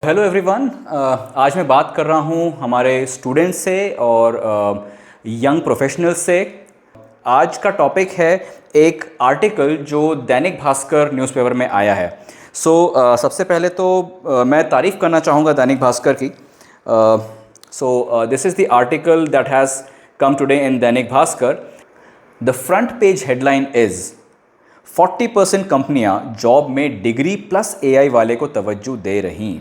Hello everyone. आज मैं बात कर रहा हूँ हमारे स्टूडेंट्स से और यंग प्रोफेशनल्स से। आज का टॉपिक है एक आर्टिकल जो दैनिक भास्कर न्यूज़पेपर में आया है। सबसे पहले तो मैं तारीफ़ करना चाहूँगा दैनिक भास्कर की। This is the article that has come today in Dainik Bhaskar. The front page headline is 40% कंपनियां जॉब में डिग्री प्लस एआई वाले को तवज्जो दे रही।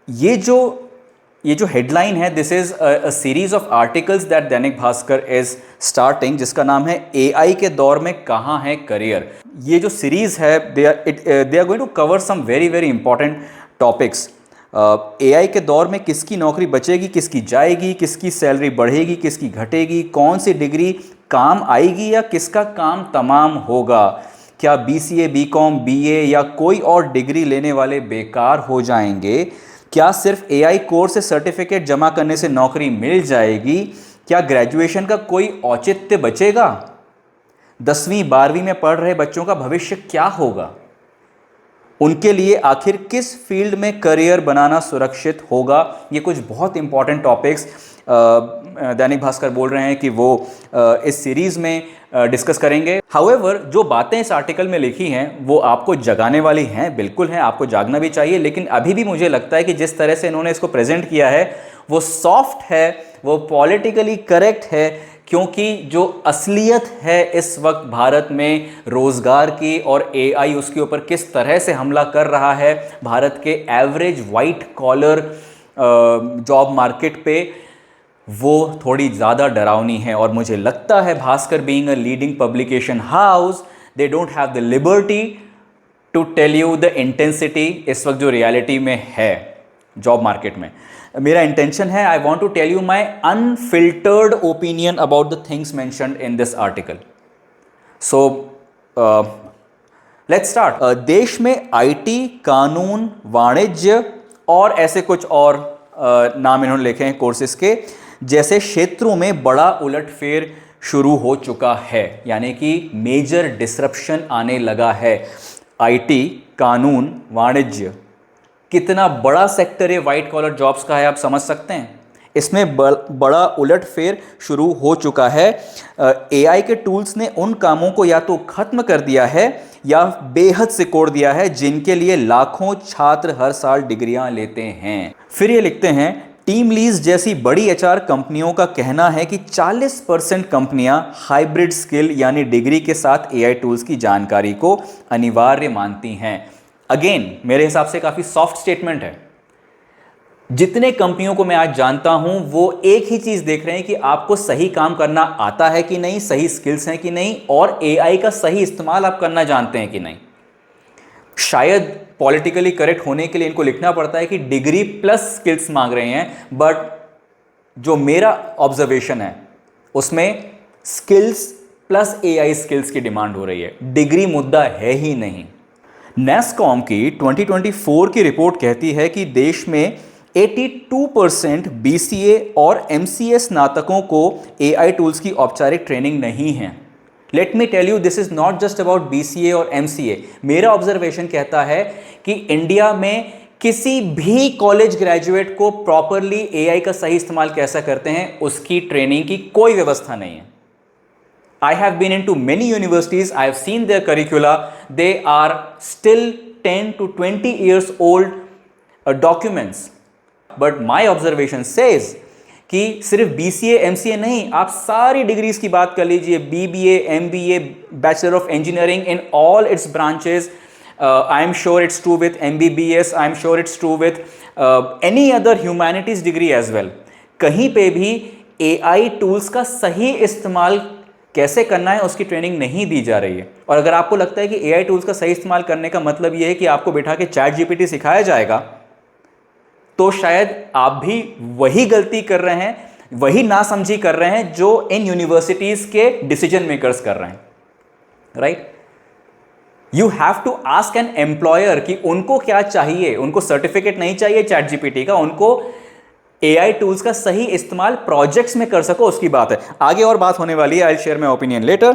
ये जो हेडलाइन है, this is a series of articles that Dainik Bhaskar is starting, जिसका नाम है एआई के दौर में कहाँ है करियर। ये जो सीरीज है, they are going to cover some very very important topics. AI के दौर में किसकी नौकरी बचेगी, किसकी जाएगी, किसकी सैलरी बढ़ेगी, किसकी घटेगी, कौन सी डिग्री काम आएगी या किसका काम तमाम होगा, क्या बीसीए, बीकॉम, बीए या कोई और डिग्री लेने वाले बेकार हो जाएंगे, क्या सिर्फ एआई कोर्स से सर्टिफिकेट जमा करने से नौकरी मिल जाएगी, क्या ग्रेजुएशन का कोई औचित्य बचेगा, 10वीं 12वीं में पढ़ रहे बच्चों का भविष्य क्या होगा, उनके लिए आखिर किस फील्ड में करियर बनाना सुरक्षित होगा। ये कुछ बहुत इंपॉर्टेंट टॉपिक्स दैनिक भास्कर बोल रहे हैं कि वो इस सीरीज़ में डिस्कस करेंगे। हाउएवर, जो बातें इस आर्टिकल में लिखी हैं वो आपको जगाने वाली हैं, बिल्कुल हैं, आपको जागना भी चाहिए। लेकिन अभी भी मुझे लगता है कि जिस तरह से इन्होंने इसको प्रेजेंट किया है वो सॉफ्ट है, वो पॉलिटिकली करेक्ट है, क्योंकि जो असलियत है इस वक्त भारत में रोज़गार की और एआई उसके ऊपर किस तरह से हमला कर रहा है भारत के average white collar job market पे, वो थोड़ी ज़्यादा डरावनी है। और मुझे लगता है Bhaskar being a leading publication house, they don't have the liberty to tell you the intensity इस वक्त जो रियलिटी में है जॉब मार्केट में। मेरा इंटेंशन है, I want to tell you my unfiltered opinion about the things mentioned in this article. Let's start. देश में आईटी, कानून, वाणिज्य और ऐसे कुछ और नाम इन्होंने लिखे हैं कोर्सेज के, जैसे क्षेत्रों में बड़ा उलटफेर शुरू हो चुका है, यानी कि मेजर डिसरप्शन आने लगा है। आईटी, कानून, वाणिज्य, कितना बड़ा सेक्टर है वाइट कॉलर जॉब्स का है, आप समझ सकते हैं। इसमें बड़ा उलटफेर शुरू हो चुका है। एआई के टूल्स ने उन कामों को या तो खत्म कर दिया है या बेहद सिकोड़ दिया है जिनके लिए लाखों छात्र हर साल डिग्रियां लेते हैं। फिर ये लिखते हैं, टीम लीज जैसी बड़ी एचआर कंपनियों का कहना है कि 40% कंपनियां हाइब्रिड स्किल यानी डिग्री के साथ एआई टूल्स की जानकारी को अनिवार्य मानती हैं। अगेन, मेरे हिसाब से काफी सॉफ्ट स्टेटमेंट है। जितने कंपनियों को मैं आज जानता हूं वो एक ही चीज देख रहे हैं कि आपको सही काम करना आता है कि नहीं, सही स्किल्स हैं कि नहीं, और एआई का सही इस्तेमाल आप करना जानते हैं कि नहीं। शायद पॉलिटिकली करेक्ट होने के लिए इनको लिखना पड़ता है कि डिग्री प्लस स्किल्स मांग रहे हैं, बट जो मेरा ऑब्जर्वेशन है उसमें स्किल्स प्लस एआई स्किल्स की डिमांड हो रही है, डिग्री मुद्दा है ही नहीं। नेस्कॉम की 2024 की रिपोर्ट कहती है कि देश में 82% बीसीए और एमसीए स्नातकों को एआई टूल्स की औपचारिक ट्रेनिंग नहीं है। Let me tell you, this is not just about BCA और एमसीए। मेरा ऑब्जर्वेशन कहता है कि इंडिया में किसी भी कॉलेज ग्रेजुएट को प्रॉपरली एआई का सही इस्तेमाल कैसा करते हैं उसकी ट्रेनिंग की कोई व्यवस्था नहीं है। I have been into many universities, I have seen their curricula, they are still 10 to 20 years old documents. But my observation says कि सिर्फ BCA, MCA नहीं, आप सारी डिग्रीज की बात कर लीजिए, BBA, MBA, Bachelor of Engineering in all its branches. I am sure it's true with MBBS, I am sure it's true with any other humanities degree as well. कहीं पे भी AI टूल्स का सही इस्तेमाल कैसे करना है उसकी ट्रेनिंग नहीं दी जा रही है। और अगर आपको लगता है कि एआई टूल्स का सही इस्तेमाल करने का मतलब यह है कि आपको बिठा के चैट जीपीटी सिखाया जाएगा, तो शायद आप भी वही गलती कर रहे हैं, वही नासमझी कर रहे हैं जो इन यूनिवर्सिटीज के डिसीजन मेकर्स कर रहे हैं, right. You have to ask an employer कि उनको क्या चाहिए। उनको सर्टिफिकेट नहीं चाहिए चैट जीपीटी का, उनको एआई टूल्स का सही इस्तेमाल प्रोजेक्ट्स में कर सको, उसकी बात है। आगे और बात होने वाली है, I will share my opinion later.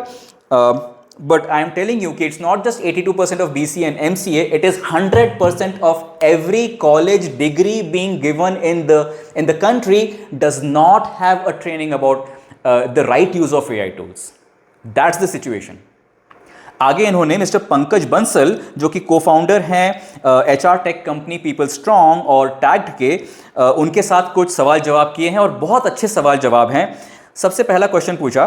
but I am telling you कि it's not just 82% of BCA and MCA, it is 100% of every college degree being given in the country does not have a training about the right use of AI tools. That's the situation. आगे इन्होंने mister Pankaj Bansal जो कि cofounder हैं HR tech company people strong और tagged के, उनके साथ कुछ सवाल जवाब किए हैं और बहुत अच्छे सवाल जवाब हैं। सबसे पहला क्वेश्चन पूछा,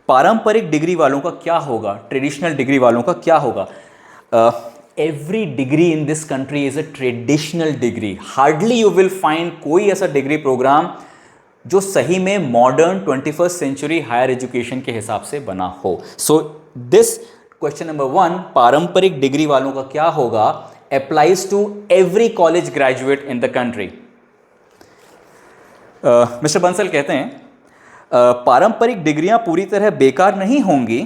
पारंपरिक डिग्री वालों का क्या होगा, ट्रेडिशनल डिग्री वालों का क्या होगा। Every degree in this country is a traditional degree. Hardly you will find कोई ऐसा डिग्री प्रोग्राम जो सही में modern 21st century higher education के हिसाब से बना हो। सो दिस क्वेश्चन नंबर 1, पारंपरिक डिग्री वालों का क्या होगा, applies to every college graduate in the country. Mister Bansal कहते हैं पारंपरिक डिग्रियां पूरी तरह बेकार नहीं होंगी,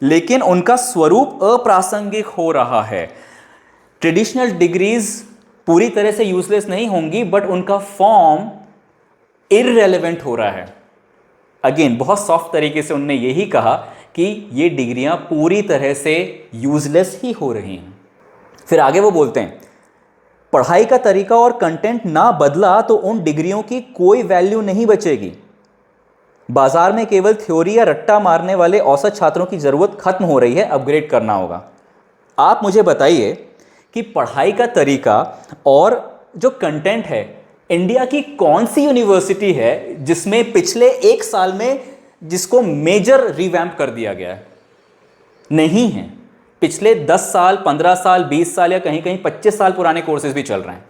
लेकिन उनका स्वरूप अप्रासंगिक हो रहा है। ट्रेडिशनल डिग्रीज पूरी तरह से यूजलेस नहीं होंगी, बट उनका फॉर्म इररेलेवेंट हो रहा है। अगेन बहुत सॉफ्ट तरीके से उन्होंने यही कहा कि ये डिग्रियां पूरी तरह से यूजलेस ही हो रही हैं। फिर आगे वो बोलते हैं पढ़ाई का तरीका और कंटेंट ना बदला तो उन डिग्रियों की कोई वैल्यू नहीं बचेगी। बाजार में केवल थ्योरी या रट्टा मारने वाले औसत छात्रों की जरूरत खत्म हो रही है, अपग्रेड करना होगा। आप मुझे बताइए कि पढ़ाई का तरीका और जो कंटेंट है, इंडिया की कौन सी यूनिवर्सिटी है जिसमें पिछले 1 साल में जिसको मेजर रिवैम्प कर दिया गया है? नहीं है। पिछले 10 साल, 15 साल, 20 साल या कहीं कहीं 25 साल पुराने कोर्सेज भी चल रहे हैं।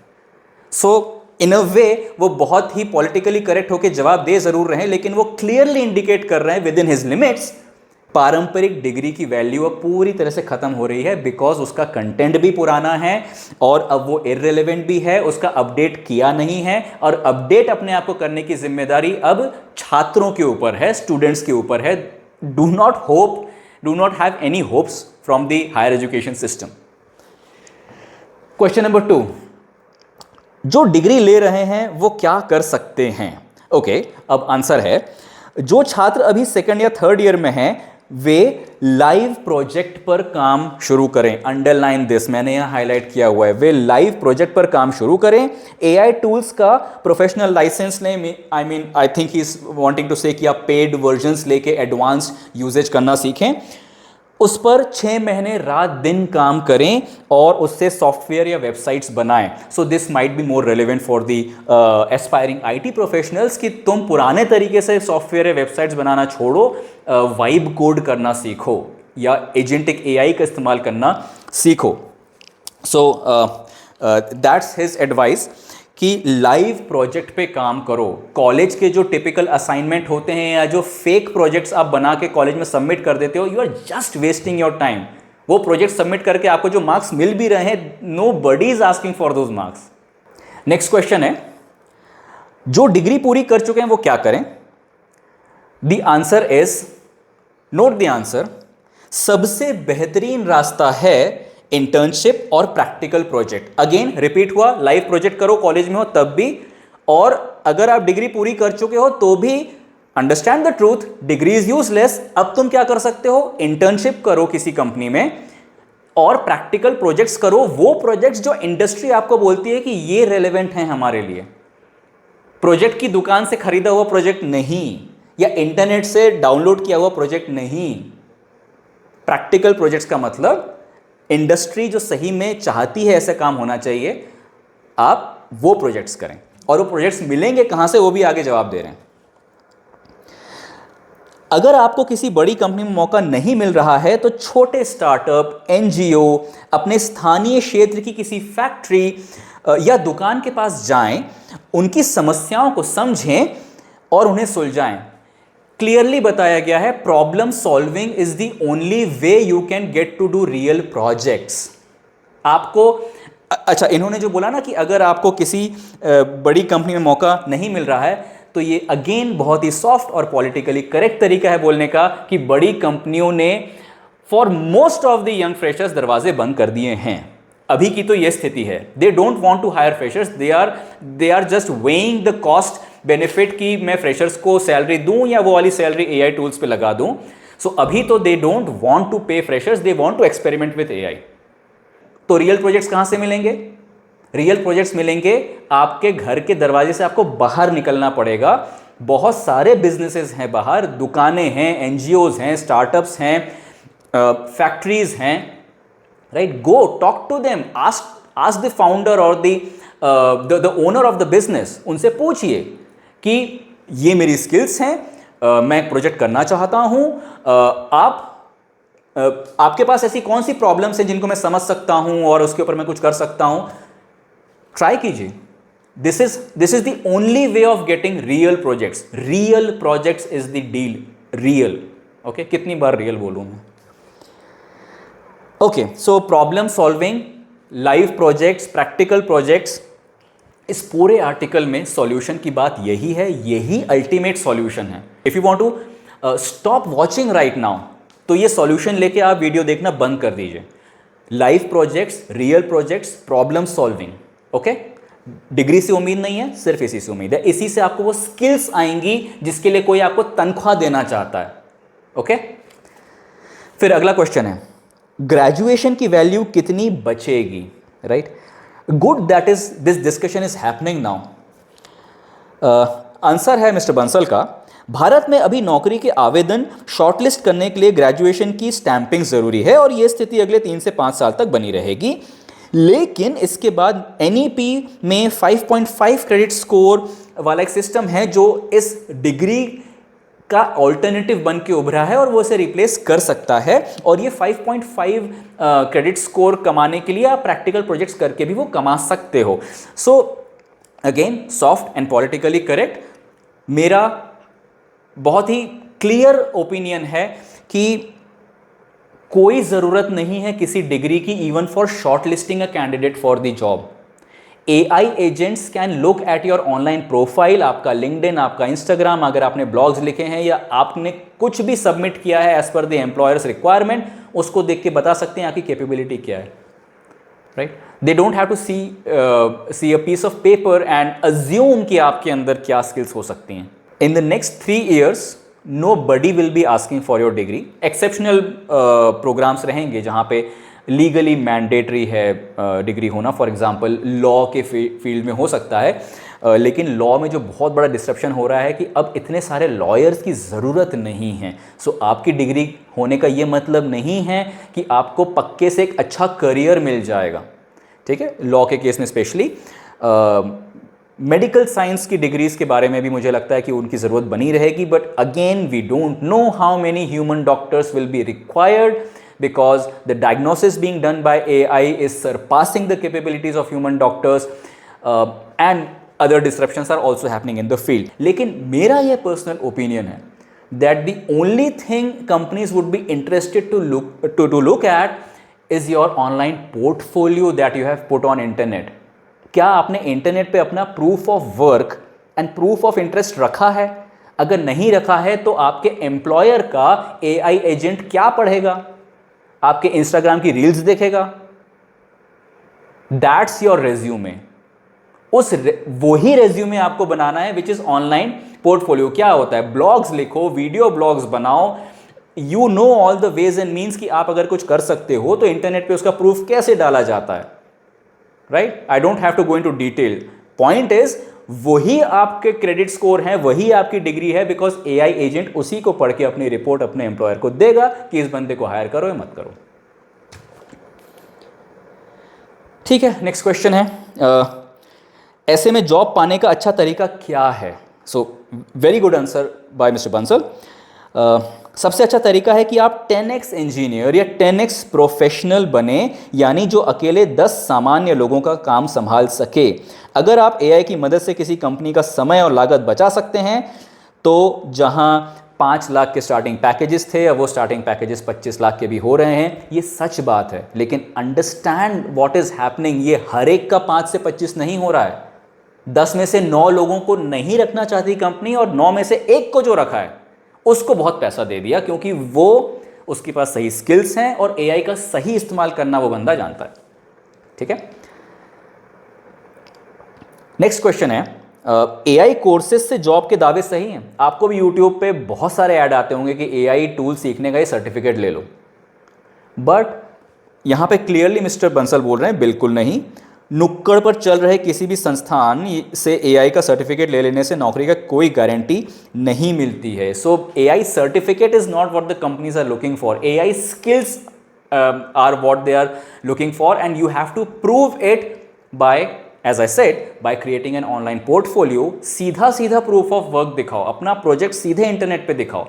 सो इन अ वे वो बहुत ही पॉलिटिकली करेक्ट होकर जवाब दे जरूर रहे हैं, लेकिन वो क्लियरली इंडिकेट कर रहे हैं विद इन हिज लिमिट्स पारंपरिक डिग्री की वैल्यू अब पूरी तरह से खत्म हो रही है, बिकॉज उसका कंटेंट भी पुराना है और अब वो इररिलेवेंट भी है, उसका अपडेट किया नहीं है, और अपडेट अपने आप को करने की जिम्मेदारी अब छात्रों के ऊपर है, स्टूडेंट्स के ऊपर है। Do not have any hopes from the higher education system. Question number 2, जो डिग्री ले रहे हैं वो क्या कर सकते हैं? ओके, अब आंसर है जो छात्र अभी 2nd या 3rd ईयर में हैं वे लाइव प्रोजेक्ट पर काम शुरू करें। अंडरलाइन दिस, मैंने यहां हाईलाइट किया हुआ है, वे लाइव प्रोजेक्ट पर काम शुरू करें। एआई टूल्स का प्रोफेशनल लाइसेंस लें, I think he is wanting to say कि आप पेड वर्जन्स लेके एडवांस्ड यूजेज करना सीखें। उस पर 6 महीने रात दिन काम करें और उससे सॉफ्टवेयर या वेबसाइट्स बनाएं। So this might be more relevant for the aspiring IT professionals कि तुम पुराने तरीके से सॉफ्टवेयर या वेबसाइट्स बनाना छोड़ो, वाइब कोड करना सीखो या एजेंटिक एआई का इस्तेमाल करना सीखो। सो दैट्स हिज एडवाइस कि लाइव प्रोजेक्ट पे काम करो। कॉलेज के जो टिपिकल असाइनमेंट होते हैं या जो फेक प्रोजेक्ट्स आप बना के कॉलेज में सबमिट कर देते हो, you are just wasting your time. वो प्रोजेक्ट सबमिट करके आपको जो मार्क्स मिल भी रहे हैं, nobody is asking for those marks. Next question है जो डिग्री पूरी कर चुके हैं वो क्या करें? The answer is, note the answer, सबसे बेहतरीन रास्ता है इंटर्नशिप और प्रैक्टिकल प्रोजेक्ट। अगेन रिपीट हुआ, लाइव प्रोजेक्ट करो कॉलेज में हो तब भी, और अगर आप डिग्री पूरी कर चुके हो तो भी understand the truth, degree is useless. अब तुम क्या कर सकते हो? इंटर्नशिप करो किसी कंपनी में और प्रैक्टिकल प्रोजेक्ट्स करो, वो प्रोजेक्ट्स जो इंडस्ट्री आपको बोलती है कि ये रेलेवेंट हैं हमारे लिए। प्रोजेक्ट की दुकान से खरीदा हुआ प्रोजेक्ट नहीं, या इंटरनेट से डाउनलोड किया हुआ प्रोजेक्ट नहीं। प्रैक्टिकल प्रोजेक्ट्स का मतलब इंडस्ट्री जो सही में चाहती है ऐसा काम होना चाहिए, आप वो प्रोजेक्ट्स करें। और वो प्रोजेक्ट्स मिलेंगे कहां से, वो भी आगे जवाब दे रहे हैं। अगर आपको किसी बड़ी कंपनी में मौका नहीं मिल रहा है तो छोटे स्टार्टअप, एनजीओ, अपने स्थानीय क्षेत्र की किसी फैक्ट्री या दुकान के पास जाएं, उनकी समस्याओं को समझें और उन्हें सुलझाएं। क्लियरली बताया गया है, problem solving is the only way you can get to do real projects. आपको अच्छा, इन्होंने जो बोला ना कि अगर आपको किसी बड़ी कंपनी में मौका नहीं मिल रहा है, तो ये अगेन बहुत ही सॉफ्ट और पॉलिटिकली करेक्ट तरीका है बोलने का कि बड़ी कंपनियों ने for most of the young freshers दरवाजे बंद कर दिए हैं। अभी की तो ये स्थिति है, they don't want to hire freshers, they are just weighing the cost benefit कि मैं फ्रेशर्स को सैलरी दूं या वो वाली सैलरी एआई टूल्स पे लगा दूं। सो अभी तो they don't want to pay freshers, they want to experiment with AI. तो रियल प्रोजेक्ट्स कहां से मिलेंगे? रियल प्रोजेक्ट्स मिलेंगे आपके घर के दरवाजे से, आपको बाहर निकलना पड़ेगा। बहुत सारे बिजनेसेस हैं बाहर, दुकानें हैं, एनजीओज हैं, स्टार्टअप्स हैं, फैक्ट्रीज हैं, right? Go talk to them, ask the founder और the owner of the business, उनसे पूछिए कि ये मेरी स्किल्स हैं, मैं एक प्रोजेक्ट करना चाहता हूं, आपके पास ऐसी कौन सी प्रॉब्लम्स हैं जिनको मैं समझ सकता हूं और उसके ऊपर मैं कुछ कर सकता हूं। ट्राई कीजिए। This is the only way of getting real projects. Real projects is the deal. Real, okay? कितनी बार रियल बोलूं मैं? Okay, so problem solving, live projects, practical projects, इस पूरे आर्टिकल में सॉल्यूशन की बात यही है, यही अल्टीमेट सॉल्यूशन है। If you want to stop watching right now, तो ये सॉल्यूशन लेके आप वीडियो देखना बंद कर दीजिए। Live projects, real projects, problem solving, okay? Degree से उम्मीद नहीं है, सिर्फ इसी से उम्मीद है। इसी से आपको वो स्किल्स आएंगी जिसके लिए कोई आपको तनख्वाह देना चाहता है, ओके? फिर अगला क्वेश्चन है, ग्रेजुएशन की वैल्यू कितनी बचेगी, right? Good that is this discussion is happening now. Answer है मिस्टर बंसल का, भारत में अभी नौकरी के आवेदन शॉर्टलिस्ट करने के लिए ग्रेजुएशन की स्टैंपिंग जरूरी है और यह स्थिति अगले 3 से 5 साल तक बनी रहेगी। लेकिन इसके बाद एनईपी में 5.5 क्रेडिट स्कोर वाला एक सिस्टम है जो इस डिग्री का ऑल्टरनेटिव बन के उभरा है और वो इसे रिप्लेस कर सकता है। और ये 5.5 क्रेडिट स्कोर कमाने के लिए आप प्रैक्टिकल प्रोजेक्ट्स करके भी वो कमा सकते हो। So again, soft and politically correct, मेरा बहुत ही क्लियर ओपिनियन है कि कोई ज़रूरत नहीं है किसी डिग्री की, even for short listing a candidate for the job. AI agents can look at your online profile, आपका लिंक्डइन, आपका इंस्टाग्राम, अगर आपने ब्लॉग्स लिखे हैं या आपने कुछ भी सबमिट किया है as per the employers requirement, उसको देख के बता सकते हैं आपकी कैपेबिलिटी क्या है, right? They don't have to see a piece of paper and assume कि आपके अंदर क्या स्किल्स हो सकती हैं। In the next 3 years nobody will be asking for your degree. Exceptional programmes रहेंगे जहाँ पे लीगली मैंडेटरी है डिग्री होना, फॉर एग्जांपल लॉ के फील्ड में हो सकता है, लेकिन लॉ में जो बहुत बड़ा डिस्ट्रप्शन हो रहा है कि अब इतने सारे लॉयर्स की ज़रूरत नहीं है। सो आपकी डिग्री होने का ये मतलब नहीं है कि आपको पक्के से एक अच्छा करियर मिल जाएगा, ठीक है? लॉ के केस में स्पेशली। मेडिकल साइंस की डिग्रीज के बारे में भी मुझे लगता है कि उनकी ज़रूरत बनी रहेगी, but again we don't know how many human doctors will be required because the diagnosis being done by AI is surpassing the capabilities of human doctors, and other disruptions are also happening in the field. लेकिन मेरा ये personal opinion है that the only thing companies would be interested to look at is your online portfolio that you have put on internet. क्या आपने internet पे अपना proof of work and proof of interest रखा है? अगर नहीं रखा है तो आपके एम्प्लॉयर का AI एजेंट क्या पढ़ेगा? आपके इंस्टाग्राम की रील्स देखेगा? That's your resume. वही रेज्यूमे आपको बनाना है विच इज ऑनलाइन पोर्टफोलियो। क्या होता है? ब्लॉग्स लिखो, वीडियो ब्लॉग्स बनाओ, you know all the ways and means कि आप अगर कुछ कर सकते हो तो इंटरनेट पे उसका प्रूफ कैसे डाला जाता है, right? I don't have to go into detail. Point is वही आपके क्रेडिट स्कोर है, वही आपकी डिग्री है, बिकॉज AI एजेंट उसी को पढ़ के अपनी रिपोर्ट अपने एम्प्लॉयर को देगा कि इस बंदे को हायर करो या मत करो। ठीक है, नेक्स्ट क्वेश्चन है, ऐसे में जॉब पाने का अच्छा तरीका क्या है? So very good answer by mister Bansal. सबसे अच्छा तरीका है कि आप 10x इंजीनियर या 10x प्रोफेशनल बने, यानी जो अकेले 10 सामान्य लोगों का काम संभाल सके। अगर आप AI की मदद से किसी कंपनी का समय और लागत बचा सकते हैं, तो जहां 5 लाख के स्टार्टिंग पैकेजेस थे, अब वो स्टार्टिंग पैकेजेस 25 लाख के भी हो रहे हैं। ये सच बात है, लेकिन अंडरस्टैंड व्हाट इज हैपनिंग। ये हर एक का 5 से 25 नहीं हो रहा है। 10 में से 9 लोगों को नहीं रखना चाहती कंपनी, और 9 में से 1 को जो रखा है उसको बहुत पैसा दे दिया, क्योंकि वो उसके पास सही स्किल्स हैं और AI का सही इस्तेमाल करना वो बंदा जानता है। ठीक है, नेक्स्ट क्वेश्चन है, AI कोर्सेज से जॉब के दावे सही हैं? आपको भी यूट्यूब पे बहुत सारे ऐड आते होंगे कि AI टूल सीखने का ये सर्टिफिकेट ले लो, बट यहाँ पे क्लियरली मिस्टर बंसल बोल रहे हैं बिल्कुल नहीं। नुक्कड़ पर चल रहे किसी भी संस्थान से AI का सर्टिफिकेट ले लेने से नौकरी का कोई गारंटी नहीं मिलती है। So AI certificate is not what the companies are looking for. AI skills are what they are looking for, and you have to prove it by, as I said, by creating an online portfolio. सीधा सीधा proof of work दिखाओ, अपना project सीधे internet पे दिखाओ।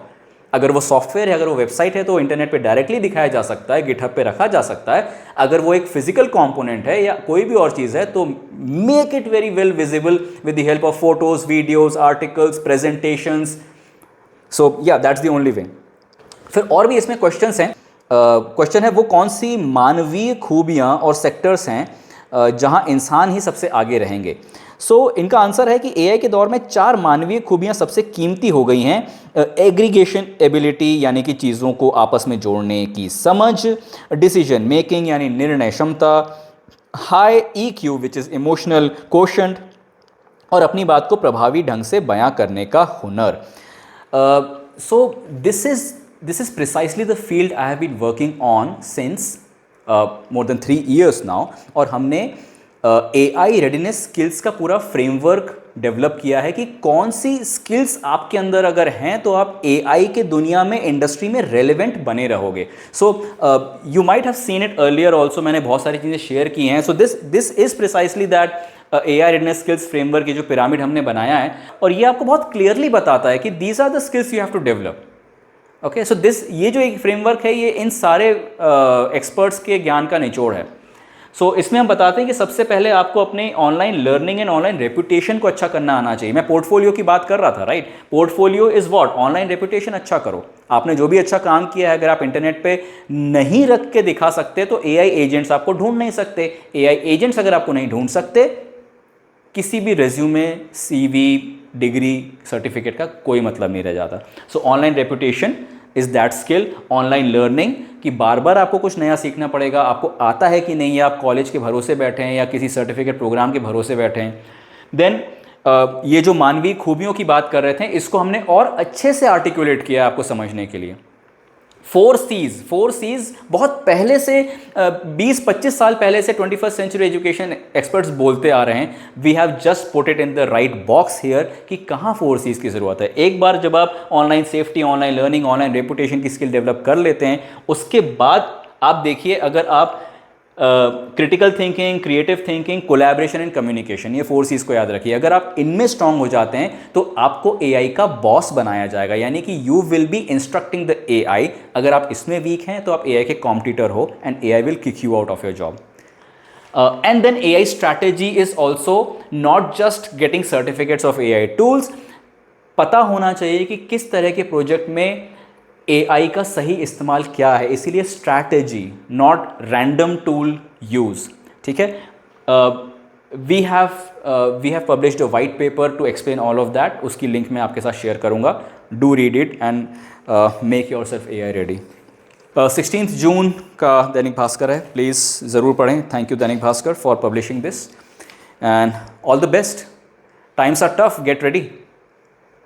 अगर वो software है, अगर वो वेबसाइट है, तो इंटरनेट पे डायरेक्टली दिखाया जा सकता है, गिटहब पे रखा जा सकता है। अगर वो एक फिजिकल कंपोनेंट है या कोई भी और चीज़ है, तो make it very well visible with the help of photos, videos, articles, presentations. So या दैट्स द ओनली वे। फिर और भी इसमें क्वेश्चंस हैं। क्वेश्चन है वो कौन सी मानवीय खूबियाँ और सेक्टर्स हैं जहाँ इंसान ही सबसे आगे रहेंगे। इनका आंसर है कि AI के दौर में 4 मानवीय खूबियां सबसे कीमती हो गई हैं। एग्रीगेशन एबिलिटी यानी कि चीज़ों को आपस में जोड़ने की समझ, डिसीजन मेकिंग यानी निर्णय क्षमता, high EQ which is emotional quotient, और अपनी बात को प्रभावी ढंग से बयां करने का हुनर। This is precisely the field I have been working on since more than 3 years now, और हमने AI रेडीनेस स्किल्स का पूरा फ्रेमवर्क डेवलप किया है कि कौन सी स्किल्स आपके अंदर अगर हैं तो आप AI के दुनिया में, इंडस्ट्री में रेलेवेंट बने रहोगे। So you might have seen it earlier also, मैंने बहुत सारी चीज़ें शेयर की हैं। So this is precisely that AI readiness skills framework, ये जो पिरामिड हमने बनाया है, और ये आपको बहुत क्लियरली बताता है कि these are the skills you have to develop. Okay, so ये जो एक फ्रेमवर्क है, ये इन सारे एक्सपर्ट्स के ज्ञान का निचोड़ है। इसमें हम बताते हैं कि सबसे पहले आपको अपने online learning and online reputation को अच्छा करना आना चाहिए। मैं पोर्टफोलियो की बात कर रहा था, right? Portfolio is what? Online reputation अच्छा करो। आपने जो भी अच्छा काम किया है, अगर आप इंटरनेट पे नहीं रख के दिखा सकते तो AI एजेंट्स आपको ढूंढ नहीं सकते। AI एजेंट्स अगर आपको नहीं ढूंढ सकते, किसी भी रेज्यूमे, CV, डिग्री, सर्टिफिकेट का कोई मतलब नहीं रह जाता। Online reputation is that skill. Online learning, कि बार बार आपको कुछ नया सीखना पड़ेगा, आपको आता है कि नहीं, या आप कॉलेज के भरोसे बैठे हैं या किसी सर्टिफिकेट प्रोग्राम के भरोसे बैठे हैं। देन ये जो मानवीय खूबियों की बात कर रहे थे, इसको हमने और अच्छे से आर्टिकुलेट किया आपको समझने के लिए। 4 C's बहुत पहले से 20-25 साल पहले से 21st सेंचुरी एजुकेशन एक्सपर्ट्स बोलते आ रहे हैं। We have just put it in the right box here कि कहाँ 4 C's की ज़रूरत है। एक बार जब आप online safety, online learning, online reputation की स्किल डेवलप कर लेते हैं, उसके बाद आप देखिए, अगर आप critical thinking, creative thinking, collaboration and communication, ये 4 C's को याद रखिए। अगर आप इनमें स्ट्रांग हो जाते हैं तो आपको AI का बॉस बनाया जाएगा, यानी कि you will be instructing the AI। अगर आप इसमें वीक हैं तो आप AI के कॉम्पिटिटर हो, and AI will kick you out of your job. And then AI strategy is also not just getting certificates of AI tools. पता होना चाहिए कि किस तरह के प्रोजेक्ट में AI का सही इस्तेमाल क्या है, इसीलिए strategy, not random tool use. ठीक है, we have published a white paper to explain all of that. उसकी लिंक मैं आपके साथ शेयर करूंगा। Do read it and make yourself AI ready. 16 जून का दैनिक भास्कर है, प्लीज़ ज़रूर पढ़ें। Thank you Dainik Bhaskar for publishing this, and all the best. Times are tough, get ready.